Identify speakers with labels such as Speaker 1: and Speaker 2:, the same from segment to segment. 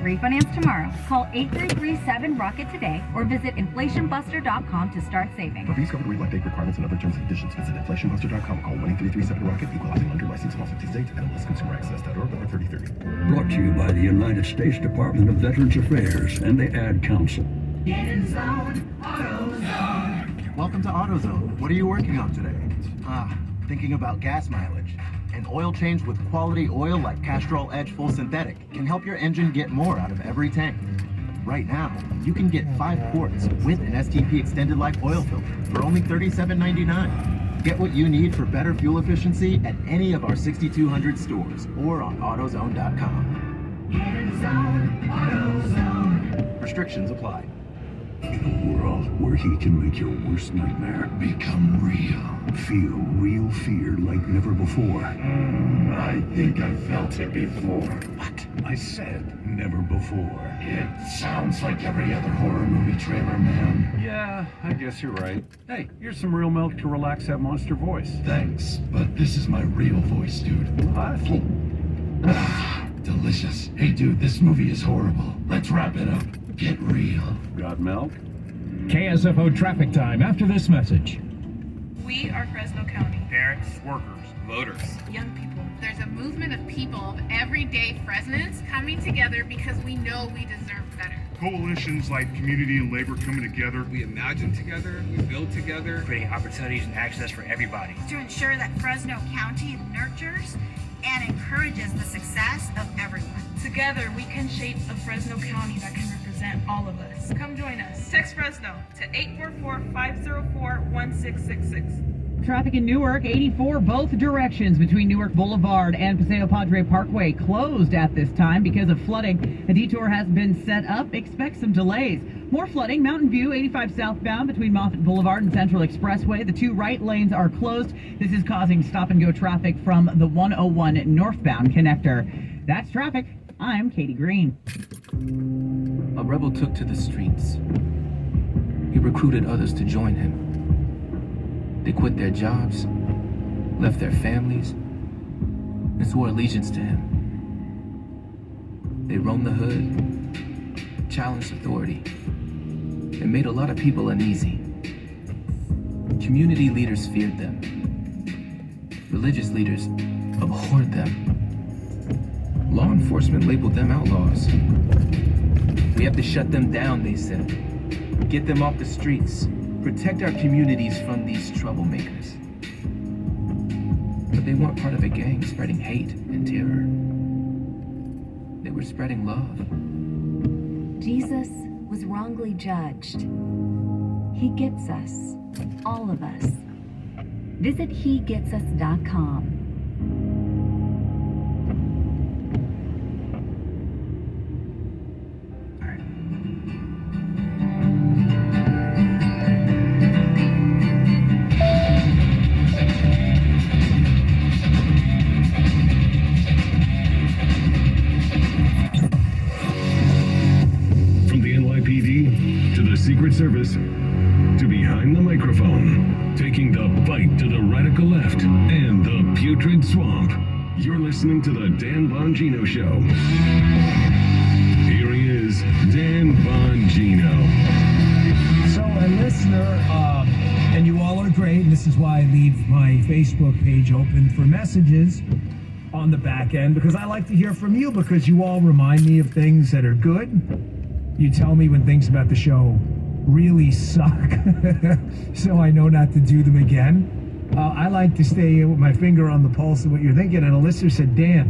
Speaker 1: Refinance tomorrow. Call 8337-ROCKET today or visit inflationbuster.com to start saving.
Speaker 2: For fees, covered rate, life date requirements, and other terms and conditions, visit inflationbuster.com. Call 1-8337-ROCKET. Equalizing lender license in all 50 states. NMLSconsumeraccess.org number 3030.
Speaker 3: Brought to you by the United States Department of Veterans Affairs and the Ad Council.
Speaker 4: Get in zone, AutoZone.
Speaker 5: Welcome to AutoZone. What are you working on today? Thinking about gas mileage. An oil change with quality oil like Castrol Edge Full Synthetic can help your engine get more out of every tank. Right now, you can get 5 quarts with an STP Extended Life Oil Filter for only $37.99. Get what you need for better fuel efficiency at any of our 6,200 stores or on AutoZone.com.
Speaker 4: Get in zone, AutoZone.
Speaker 5: Restrictions apply.
Speaker 3: In a world where he can make your worst nightmare
Speaker 6: become real.
Speaker 3: Feel real fear like never before.
Speaker 6: I think I've felt it before.
Speaker 3: What? I said never before.
Speaker 6: It sounds like every other horror movie trailer, man.
Speaker 7: Yeah, I guess you're right. Hey, here's some real milk to relax that monster voice.
Speaker 6: Thanks, but this is my real voice, dude.
Speaker 7: What?
Speaker 6: Delicious. Hey, dude, this movie is horrible. Let's wrap it up. Get real.
Speaker 7: Got milk?
Speaker 8: KSFO traffic time after this message.
Speaker 9: We are Fresno County.
Speaker 10: Parents, workers, voters,
Speaker 9: young people.
Speaker 11: There's a movement of people, of everyday Fresnans, coming together because we know we deserve better.
Speaker 10: Coalitions like community and labor coming together.
Speaker 12: We imagine together, we build together,
Speaker 13: creating opportunities and access for everybody.
Speaker 14: To ensure that Fresno County nurtures and encourages the success of everyone.
Speaker 9: Together, we can shape a Fresno County that can represent all of us. Come join us. Text Fresno to 844-504-1666.
Speaker 15: Traffic in Newark, 84 both directions between Newark Boulevard and Paseo Padre Parkway closed at this time because of flooding. A detour has been set up. Expect some delays. More flooding. Mountain View, 85 southbound between Moffett Boulevard and Central Expressway. The 2 right lanes are closed. This is causing stop-and-go traffic from the 101 northbound connector. That's traffic. I'm Katie Green.
Speaker 16: A rebel took to the streets. He recruited others to join him. They quit their jobs, left their families, and swore allegiance to him. They roamed the hood, challenged authority, and made a lot of people uneasy. Community leaders feared them. Religious leaders abhorred them. Law enforcement labeled them outlaws. We have to shut them down, they said. Get them off the streets. Protect our communities from these troublemakers. But they weren't part of a gang spreading hate and terror. They were spreading love.
Speaker 1: Jesus was wrongly judged. He gets us, all of us. Visit hegetsus.com.
Speaker 17: Secret Service to behind the microphone, taking the fight to the radical left and the putrid swamp. You're listening to the Dan Bongino Show. Here he is, Dan Bongino.
Speaker 8: So a listener, and you all are great, and this is why I leave my Facebook page open for messages on the back end, because I like to hear from you, because you all remind me of things that are good. You tell me when things about the show really suck, so I know not to do them again. I like to stay with my finger on the pulse of what you're thinking, and a listener said, Dan,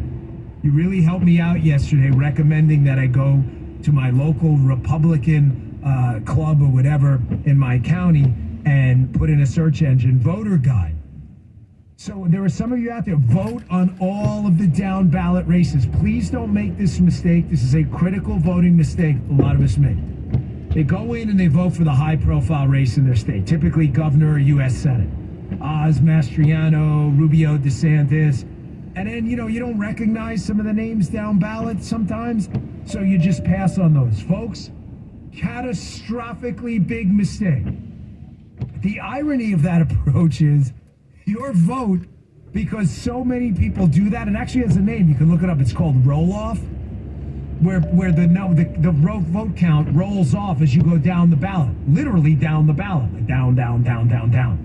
Speaker 8: you really helped me out yesterday recommending that I go to my local Republican club or whatever in my county and put in a search engine voter guide. So there are some of you out there, vote on all of the down ballot races. Please don't make this mistake. This is a critical voting mistake a lot of us make. They go in and they vote for the high profile race in their state, typically governor or U.S. Senate. Oz, Mastriano, Rubio, DeSantis. And then, you don't recognize some of the names down ballot sometimes, so you just pass on those. Folks, catastrophically big mistake. The irony of that approach is your vote, because so many people do that, and actually has a name, you can look it up, it's called roll-off. where the vote count rolls off as you go down the ballot, literally down the ballot, like down, down, down, down, down.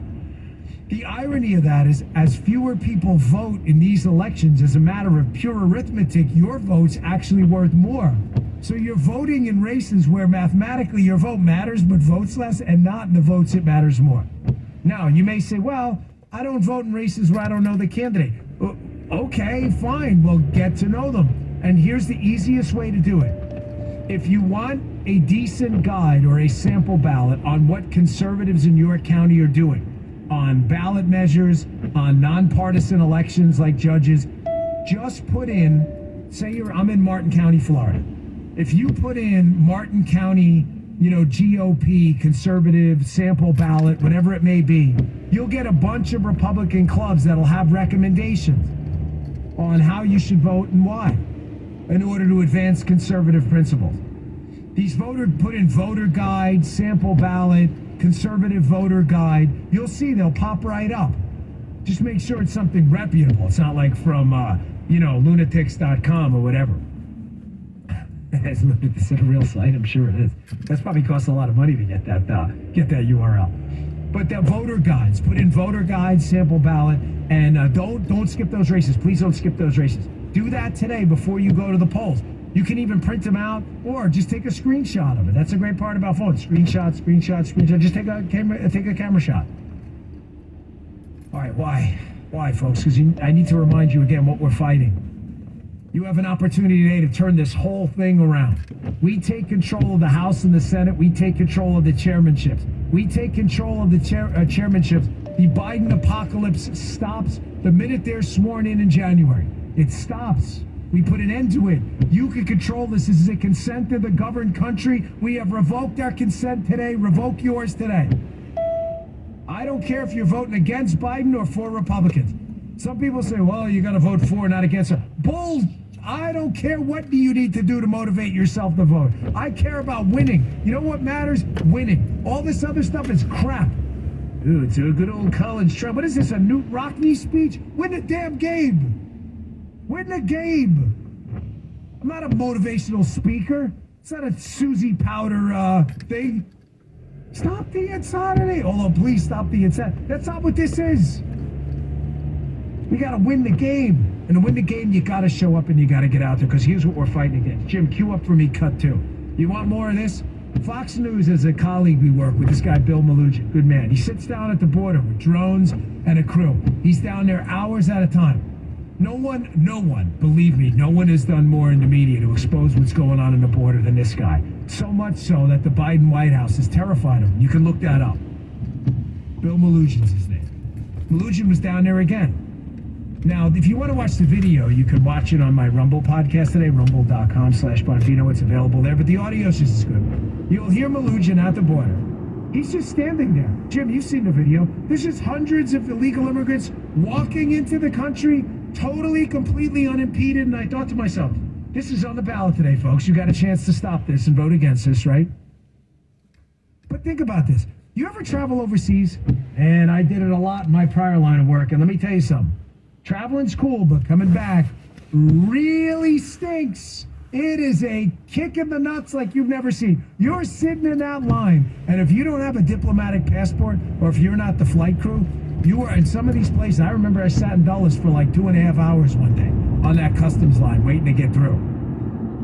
Speaker 8: The irony of that is, as fewer people vote in these elections, as a matter of pure arithmetic, your vote's actually worth more. So you're voting in races where mathematically your vote matters, but votes less, and not in the votes it matters more. Now, you may say, well, I don't vote in races where I don't know the candidate. Okay, fine, well, get to know them. And here's the easiest way to do it. If you want a decent guide or a sample ballot on what conservatives in your county are doing, on ballot measures, on nonpartisan elections like judges, just put in, I'm in Martin County, Florida. If you put in Martin County, GOP, conservative, sample ballot, whatever it may be, you'll get a bunch of Republican clubs that'll have recommendations on how you should vote and why in order to advance conservative principles. These put in voter guide, sample ballot, conservative voter guide, you'll see they'll pop right up. Just make sure it's something reputable. It's not like from, lunatics.com or whatever. It's a real site, I'm sure it is. That's probably cost a lot of money to get that URL. But the voter guides, put in voter guides, sample ballot, and don't skip those races. Please don't skip those races. Do that today before you go to the polls. You can even print them out or just take a screenshot of it. That's a great part about phones. Screenshot. Just take a camera shot. All right, why, folks? Because I need to remind you again what we're fighting. You have an opportunity today to turn this whole thing around. We take control of the House and the Senate. We take control of the chairmanships. We take control of the chairmanships. The Biden apocalypse stops the minute they're sworn in January. It stops. We put an end to it. You can control this. This is a consent of the governed country. We have revoked our consent today. Revoke yours today. I don't care if you're voting against Biden or for Republicans. Some people say, well, you got to vote for, not against her. Bull. I don't care what do you need to do to motivate yourself to vote. I care about winning. You know what matters? Winning. All this other stuff is crap. Ooh, it's a good old college try. What is this, a Newt Rockney speech? Win the damn game. Win the game. I'm not a motivational speaker. It's not a Susie Powder thing. Stop the insanity. Although, please stop the insanity. That's not what this is. We got to win the game. And to win the game, you got to show up and you got to get out there, because here's what we're fighting against. Jim, cue up for me, cut 2. You want more of this? Fox News is a colleague we work with, this guy, Bill Malugin. Good man. He sits down at the border with drones and a crew. He's down there hours at a time. No one, believe me, no one has done more in the media to expose what's going on in the border than this guy. So much so that the Biden White House is terrified of him. You can look that up. Bill Malugin's his name. Malugin was down there again. Now, if you want to watch the video, you can watch it on my Rumble podcast today, rumble.com/Bonvino. It's available there, but the audio is just as good. You'll hear Malugin at the border. He's just standing there. Jim, you've seen the video. There's just hundreds of illegal immigrants walking into the country, totally, completely unimpeded, and I thought to myself, this is on the ballot today, folks. You got a chance to stop this and vote against this, right? But think about this. You ever travel overseas? And I did it a lot in my prior line of work, and let me tell you something. Traveling's cool, but coming back really stinks. It is a kick in the nuts like you've never seen. You're sitting in that line, and if you don't have a diplomatic passport, or if you're not the flight crew, you are in some of these places. I remember I sat in Dulles for like 2.5 hours one day on that customs line waiting to get through.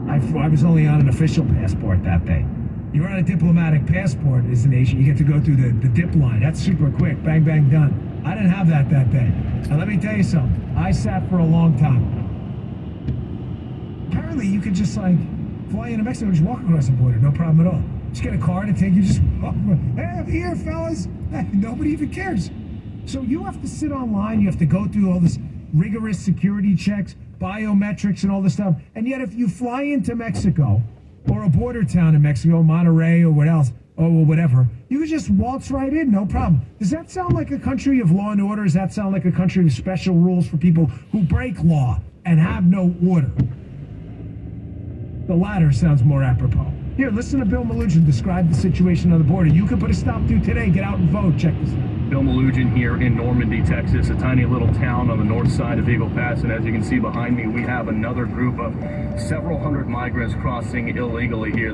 Speaker 8: I was only on an official passport that day. You're on a diplomatic passport as a nation. You get to go through the dip line. That's super quick. Bang, bang, done. I didn't have that day. Now let me tell you something. I sat for a long time. Apparently you could just like fly into Mexico and just walk across the border. No problem at all. Just get a car to take you, just walk across. Hey, I'm here, fellas. Hey, nobody even cares. So you have to sit online. You have to go through all this rigorous security checks, biometrics and all this stuff. And yet if you fly into Mexico or a border town in Mexico, Monterrey or what else, or whatever, you could just waltz right in, no problem. Does that sound like a country of law and order? Does that sound like a country of special rules for people who break law and have no order? The latter sounds more apropos. Here, listen to Bill Malugin describe the situation on the border. You can put a stop to today. Get out and vote. Check this out.
Speaker 18: Bill Malugin here in Normandy, Texas, a tiny little town on the north side of Eagle Pass, and as you can see behind me, we have another group of several hundred migrants crossing illegally here. This